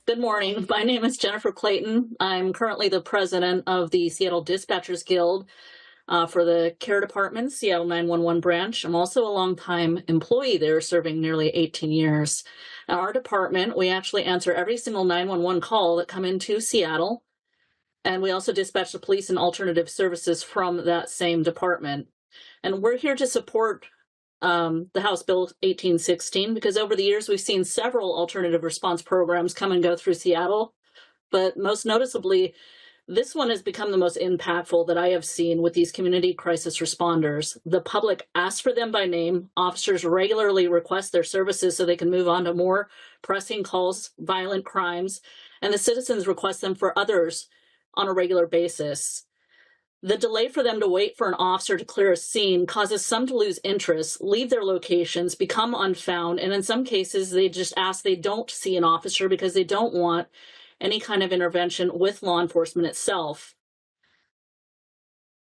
Good morning. My name is Jennifer Clayton. I'm currently the president of the Seattle Dispatchers Guild for the Care Department, Seattle 911 branch. I'm also a longtime employee there, serving nearly 18 years. Now, our department, we actually answer every single 911 call that come into Seattle, and we also dispatch the police and alternative services from that same department. And we're here to support the House Bill 1816, because over the years we've seen several alternative response programs come and go through Seattle, but most noticeably, this one has become the most impactful that I have seen with these community crisis responders. The public asks for them by name. Officers regularly request their services so they can move on to more pressing calls, violent crimes, and the citizens request them for others on a regular basis. The delay for them to wait for an officer to clear a scene causes some to lose interest, leave their locations, become unfound, and in some cases, they just ask they don't see an officer because they don't want any kind of intervention with law enforcement itself.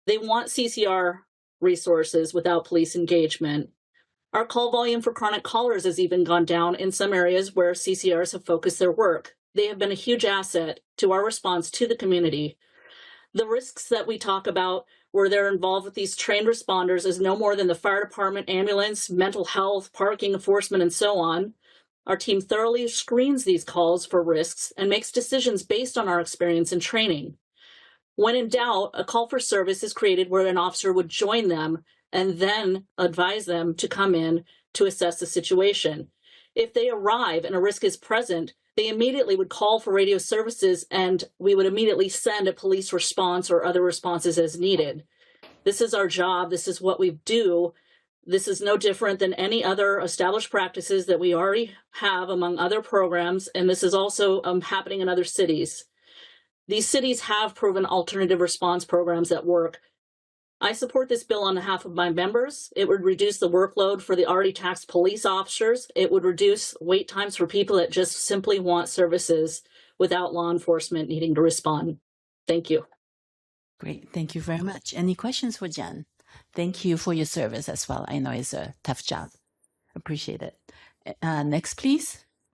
They want CCR resources without police engagement. Our call volume for chronic callers has even gone down in some areas where CCRs have focused their work. They have been a huge asset to our response to the community. The risks that we talk about where they're involved with these trained responders is no more than the fire department, ambulance, mental health, parking enforcement, and so on. Our team thoroughly screens these calls for risks and makes decisions based on our experience and training. When in doubt, a call for service is created where an officer would join them and then advise them to come in to assess the situation. If they arrive and a risk is present, they immediately would call for radio services and we would immediately send a police response or other responses as needed. This is our job. This is what we do. This is no different than any other established practices that we already have among other programs, and this is also happening in other cities. These cities have proven alternative response programs that work. I support this bill on behalf of my members. It would reduce the workload for the already taxed police officers. It would reduce wait times for people that just simply want services without law enforcement needing to respond. Thank you. Great. Thank you very much. Any questions for Jen? Thank you for your service as well. I know it's a tough job. Appreciate it. Next, please.